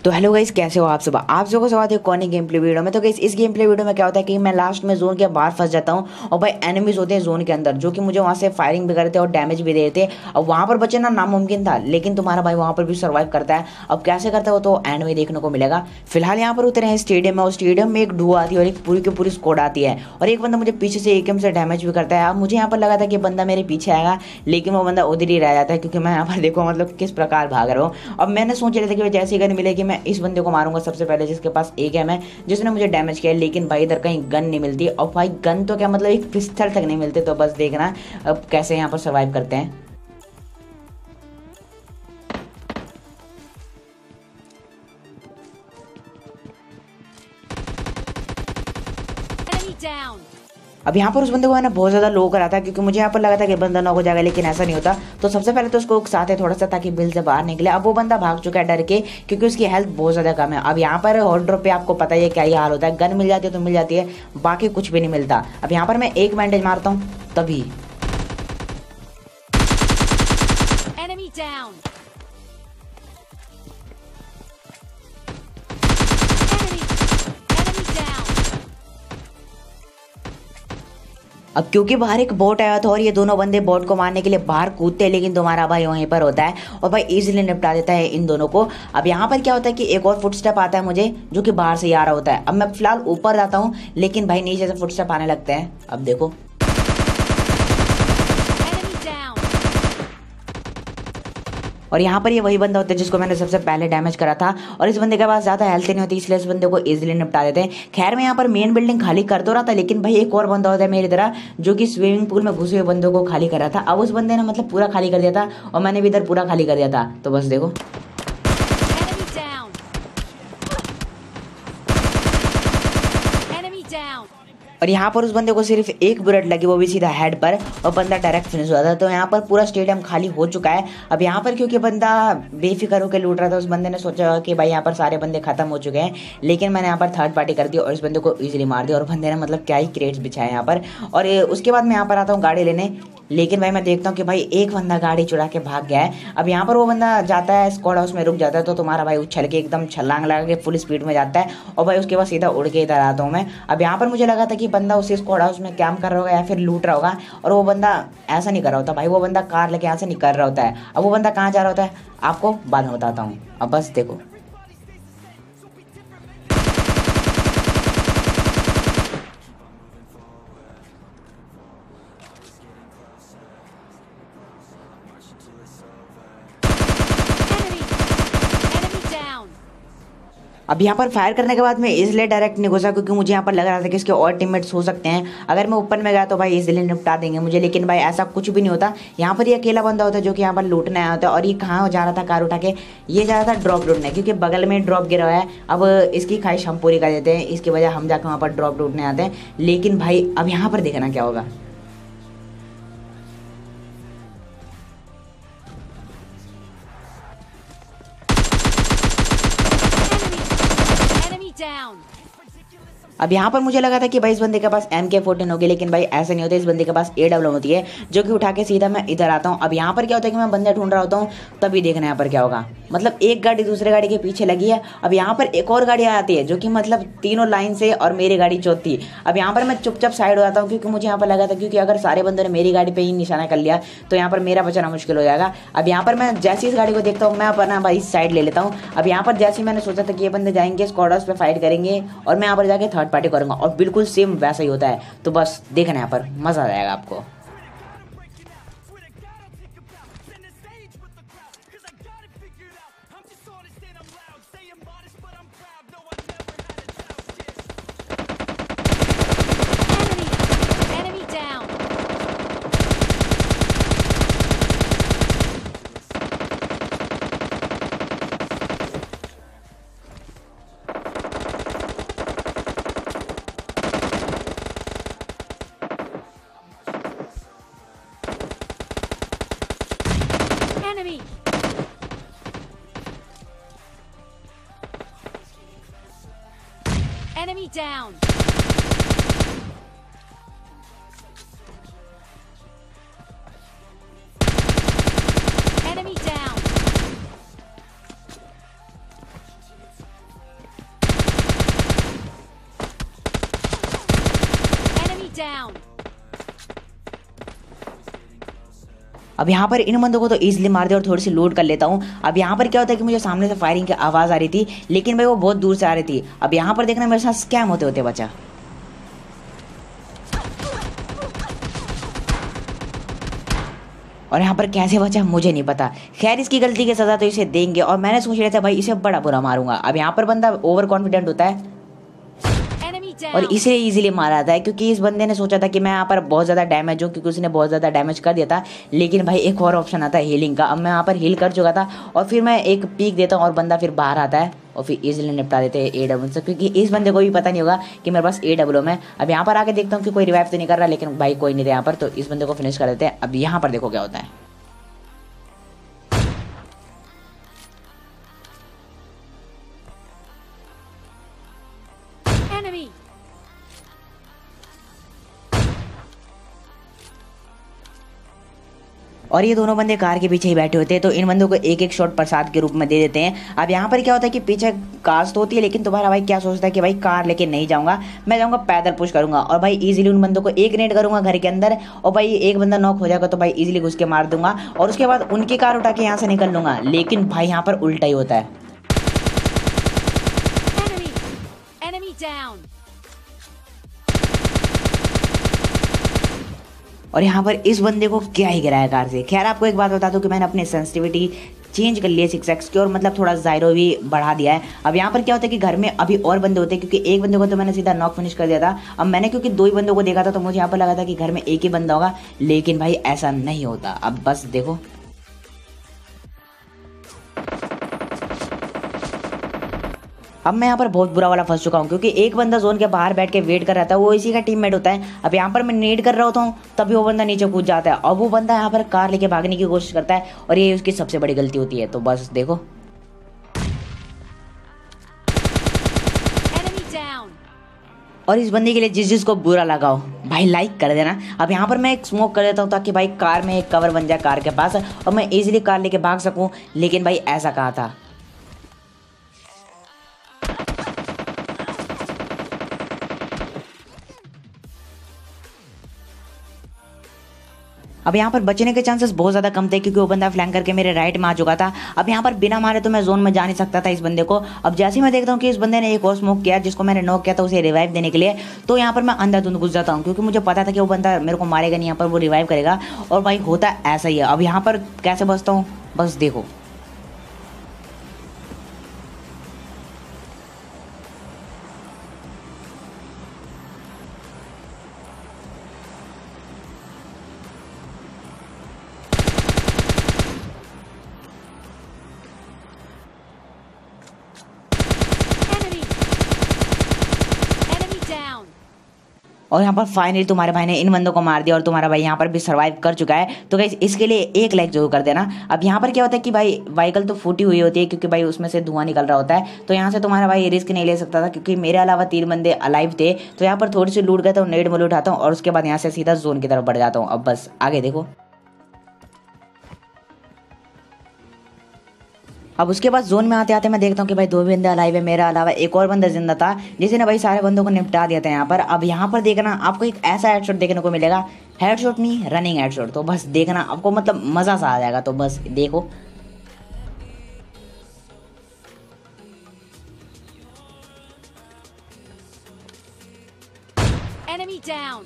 तो hello guys, कैसे हो आप सब। आप सबको स्वागत है कौन गेम प्ले वीडियो में। तो गाइस इस गेम प्ले वीडियो में क्या होता है कि मैं लास्ट में जोन के बाहर फंस जाता हूँ और भाई एनिमीज होते हैं जोन के अंदर जो कि मुझे वहाँ से फायरिंग भी करते हैं और डैमेज भी देते हैं। अब वहाँ पर बचना नामुमकिन था, लेकिन तुम्हारा भाई वहाँ पर भी सर्वाइव करता है। अब कैसे करता है वो तो एंड में देखने को मिलेगा। फिलहाल यहाँ पर उतरे हैं स्टेडियम में और स्टेडियम में एक डुओ आती है और एक पूरी की पूरी स्क्वाड आती है और एक बंदा मुझे पीछे से एकम से डैमेज भी करता है। अब मुझे यहाँ पर लगा था कि बंदा मेरे पीछे आएगा, लेकिन वो बंदा उधर ही रह जाता है क्योंकि मैं यहाँ पर देखो मतलब किस प्रकार भाग रहा हूँ। अब मैंने सोच रहा था कि जैसे ही गन मिलेगी मैं इस बंदे को मारूंगा सबसे पहले जिसके पास एक है, मैं जिसने मुझे डैमेज किया, लेकिन भाई इधर कहीं गन नहीं मिलती। और भाई गन तो क्या मतलब एक पिस्टल तक नहीं मिलते। तो बस देखना अब कैसे यहाँ पर सर्वाइव करते हैं। अब यहाँ पर उस बंदे को मैंने बहुत ज़्यादा लो करा था क्योंकि मुझे यहाँ पर लगा था कि बंदा नॉक हो जाएगा, लेकिन ऐसा नहीं होता। तो सबसे पहले तो उसको उकसाते थोड़ा सा ताकि बिल से बाहर निकले। अब वो बंदा भाग चुका है डर के क्योंकि उसकी हेल्थ बहुत ज़्यादा कम है। अब यहाँ पर हॉट ड्रॉप पे आपको पता ही है क्या ही हाल होता है, गन मिल जाती है तो मिल जाती है, बाकी कुछ भी नहीं मिलता। अब यहाँ पर मैं एक बैंडेज मारता हूँ तभी अब क्योंकि बाहर एक बोट आया था और ये दोनों बंदे बोट को मारने के लिए बाहर कूदते हैं, लेकिन तुम्हारा भाई वहीं पर होता है और भाई इजीली निपटा देता है इन दोनों को। अब यहाँ पर क्या होता है कि एक और फुटस्टेप आता है मुझे जो कि बाहर से ही आ रहा होता है। अब मैं फिलहाल ऊपर जाता हूँ, लेकिन भाई नीचे से फुटस्टेप आने लगते हैं। अब देखो और यहाँ पर ये वही बंदा होता है जिसको मैंने सबसे पहले डैमेज करा था और इस बंदे के पास ज़्यादा हेल्थ नहीं होती, इसलिए इस बंदे को इजीली निपटा देते हैं। खैर मैं यहाँ पर मेन बिल्डिंग खाली कर तो रहा था, लेकिन भाई एक और बंदा होता है मेरी तरह जो कि स्विमिंग पूल में घुसे हुए बंदों को खाली कर रहा था। अब उस बंदे ने मतलब पूरा खाली कर दिया था और मैंने भी इधर पूरा खाली कर दिया था। तो बस देखो और यहाँ पर उस बंदे को सिर्फ एक बुलेट लगी, वो भी सीधा हेड पर, और बंदा डायरेक्ट फिनिश हुआ था। तो यहाँ पर पूरा स्टेडियम खाली हो चुका है। अब यहाँ पर क्योंकि बंदा बेफिक्र होकर लूट रहा था, उस बंदे ने सोचा कि भाई यहाँ पर सारे बंदे खत्म हो चुके हैं, लेकिन मैंने यहाँ पर थर्ड पार्टी कर दी और इस बंदे को ईजिली मार दिया। और बंदे ने मतलब क्या ही क्रेट्स बिछाए यहाँ पर। और उसके बाद मैं यहाँ पर आता हूँ गाड़ी लेने, लेकिन भाई मैं देखता हूँ कि भाई एक बंदा गाड़ी चुरा के भाग गया है। अब यहाँ पर वो बंदा जाता है स्क्वाड हाउस में रुक जाता है, तो तुम्हारा भाई उछल के एकदम छलांग लगा के फुल स्पीड में जाता है और भाई उसके बाद सीधा उड़ के इधर आता हूँ मैं। अब यहाँ पर मुझे लगा था कि बंदा उसी स्क्वाड हाउस में कैम्प कर रहा होगा या फिर लूट रहा होगा, और वो बंदा ऐसा नहीं कर रहा होता भाई, वो बंदा कार लेके यहाँ से निकल रहा होता है। अब वो बंदा कहाँ जा रहा होता है आपको बाद में बताता हूँ। अब बस देखो अब यहाँ पर फायर करने के बाद मैं इसलिए डायरेक्ट नहीं घुसा क्योंकि मुझे यहाँ पर लग रहा था कि इसके और टीममेट्स हो सकते हैं। अगर मैं ऊपर में गया तो भाई इसलिए निपटा देंगे मुझे, लेकिन भाई ऐसा कुछ भी नहीं होता। यहाँ पर ये अकेला बंदा होता है जो कि यहाँ पर लूटने आया होता है। और ये कहाँ जा रहा था कार उठा के, ये जा रहा था ड्रॉप लूटने, क्योंकि बगल में ड्रॉप गिरा हुआ है। अब इसकी ख्वाहिश हम पूरी कर देते हैं, इसकी वजह हम जाकर वहाँ पर ड्रॉप लूटने आते हैं। लेकिन भाई अब यहाँ पर देखना क्या होगा। अब यहाँ पर मुझे लगा था कि भाई इस बंदे के पास MK14 होगी, लेकिन भाई ऐसा नहीं होता। इस बंदे के पास AW होती है जो कि उठा के सीधा मैं इधर आता हूँ। अब यहाँ पर क्या होता है कि मैं बंदा ढूंढ रहा होता हूँ, तभी देखना यहाँ पर क्या होगा। मतलब एक गाड़ी दूसरे गाड़ी के पीछे लगी है। अब यहाँ पर एक और गाड़ी आती है जो कि मतलब तीनों लाइन से, और मेरी गाड़ी चौथी। अब यहाँ पर मैं चुपचाप साइड हो जाता हूँ क्योंकि मुझे यहाँ पर लगा था क्योंकि अगर सारे बंदों ने मेरी गाड़ी पे ही निशाना कर लिया तो यहाँ पर मेरा बचाना मुश्किल हो जाएगा। अब यहाँ पर मैं जैसे इस गाड़ी को देखता हूँ मैं अपना भाई साइड ले लेता हूँ। अब यहाँ पर जैसे मैंने सोचा था कि ये बंदे जाएंगे स्क्वाड हाउस पे फाइट करेंगे और मैं यहाँ पर जाके थर्ड पार्टी करूँगा, और बिल्कुल सेम वैसा ही होता है। तो बस देखना यहाँ पर मज़ा आ जाएगा आपको। Enemy down! Enemy down! अब यहाँ पर इन बंदों को तो ईजिली मार दिया और थोड़ी सी लूट कर लेता हूँ। अब यहाँ पर क्या होता है कि मुझे सामने से फायरिंग की आवाज़ आ रही थी, लेकिन भाई वो बहुत दूर से आ रही थी। अब यहाँ पर देखना मेरे साथ स्कैम होते होते बचा। और यहाँ पर कैसे बचा मुझे नहीं पता। खैर इसकी गलती की सज़ा तो इसे देंगे, और मैंने सोच लिया था भाई इसे बड़ा बुरा मारूंगा। अब यहाँ पर बंदा ओवर कॉन्फिडेंट होता है और इसे इजीली मारा था, क्योंकि इस बंदे ने सोचा था कि मैं यहाँ पर बहुत ज़्यादा डैमेज हूँ, क्योंकि उसने बहुत ज़्यादा डैमेज कर दिया था। लेकिन भाई एक और ऑप्शन आता है हीलिंग का। अब मैं यहाँ पर हील कर चुका था और फिर मैं एक पीक देता हूँ और बंदा फिर बाहर आता है और फिर इजीली निपटा देते हैं AW से, क्योंकि इस बंदे को भी पता नहीं होगा कि मेरे पास AW में। अब यहाँ पर आके देखता हूँ कि कोई रिवाइव तो नहीं कर रहा, लेकिन भाई कोई नहीं था यहाँ पर, तो इस बंदे को फिनिश कर देते हैं। अब यहाँ पर देखो क्या होता है। और ये दोनों बंदे कार के पीछे ही बैठे होते हैं, तो इन बंदों को एक एक शॉट प्रसाद के रूप में दे देते हैं। अब यहाँ पर क्या होता है कि पीछे कार तो होती है, लेकिन तुम्हारा भाई क्या सोचता है कि भाई कार लेके नहीं जाऊंगा, मैं जाऊंगा पैदल पुश करूंगा और भाई इजीली उन बंदों को एक ग्रेनेड करूंगा घर के अंदर, और भाई एक बंदा नॉक हो जाएगा तो भाई इजीली घुस के मार दूंगा और उसके बाद उनकी कार उठा के यहाँ से निकल लूंगा। लेकिन भाई यहाँ पर उल्टा ही होता है। और यहाँ पर इस बंदे को क्या ही गिराया कार से। खैर आपको एक बात बता दूं कि मैंने अपनी सेंसिटिविटी चेंज कर ली है 6x की, और मतलब थोड़ा ज़ायरो भी बढ़ा दिया है। अब यहाँ पर क्या होता है कि घर में अभी और बंदे होते हैं, क्योंकि एक बंदे को तो मैंने सीधा नॉक फिनिश कर दिया था। अब मैंने क्योंकि 2 ही बंदों को देखा था, तो मुझे यहाँ पर लगा था कि घर में एक ही बंदा होगा, लेकिन भाई ऐसा नहीं होता। अब बस देखो, अब मैं यहाँ पर बहुत बुरा वाला फंस चुका हूँ, क्योंकि एक बंदा जोन के बाहर बैठ के वेट कर रहा था, वो इसी का टीममेट होता है। अब यहाँ पर मैं नेड कर रहा होता हूँ, तभी वो बंदा नीचे कूद जाता है और वो बंदा यहाँ पर कार लेके भागने की कोशिश करता है, और ये उसकी सबसे बड़ी गलती होती है। तो बस देखो, और इस बंदे के लिए जिस जिसको बुरा लगा हो भाई लाइक कर देना। अब यहाँ पर मैं एक स्मोक कर देता हूँ, ताकि भाई कार में एक कवर बन जाए कार के पास, और मैं इजीली कार लेके भाग सकूँ। लेकिन भाई ऐसा कहा था। अब यहाँ पर बचने के चांसेस बहुत ज़्यादा कम थे, क्योंकि वो बंदा फ्लैंक करके मेरे राइट में आ चुका था। अब यहाँ पर बिना मारे तो मैं जोन में जा नहीं सकता था इस बंदे को। अब जैसे ही मैं देखता हूँ कि इस बंदे ने एक और स्मोक किया, जिसको मैंने नॉक किया था उसे रिवाइव देने के लिए, तो यहाँ पर मैं अंधाधुंध घुस जाता हूँ, क्योंकि मुझे पता था कि वो बंदा मेरे को मारेगा नहीं, यहाँ पर वो रिवाइव करेगा। और भाई होता ऐसा ही है। अब यहाँ पर कैसे बचता हूँ बस देखो, और यहाँ पर फाइनली तुम्हारे भाई ने इन बंदों को मार दिया, और तुम्हारा भाई यहाँ पर भी सर्वाइव कर चुका है। तो गाइस इसके लिए एक लाइक जरूर कर देना। अब यहाँ पर क्या होता है कि भाई व्हीकल तो फूटी हुई होती है, क्योंकि भाई उसमें से धुआं निकल रहा होता है, तो यहाँ से तुम्हारा भाई रिस्क नहीं ले सकता था, क्योंकि मेरे अलावा 3 बंदे अलाइव थे। तो यहाँ पर थोड़ी सी लूट गए तो नेट मोल उठाता हूँ, और उसके बाद यहाँ से सीधा जोन की तरफ बढ़ जाता हूँ। अब बस आगे देखो, अब उसके बाद जोन में आते आते मैं देखता हूँ कि भाई 2 बंदे अलाइव है, मेरा अलावा एक और बंदा जिंदा था, जिसने भाई सारे बंदों को निपटा दिया था यहाँ पर। अब यहाँ पर देखना आपको एक ऐसा हेडशॉट देखने को मिलेगा, हेडशॉट नहीं रनिंग हेडशॉट, तो बस देखना आपको मतलब मज़ा सा आ जाएगा। तो बस देखो, Enemy down.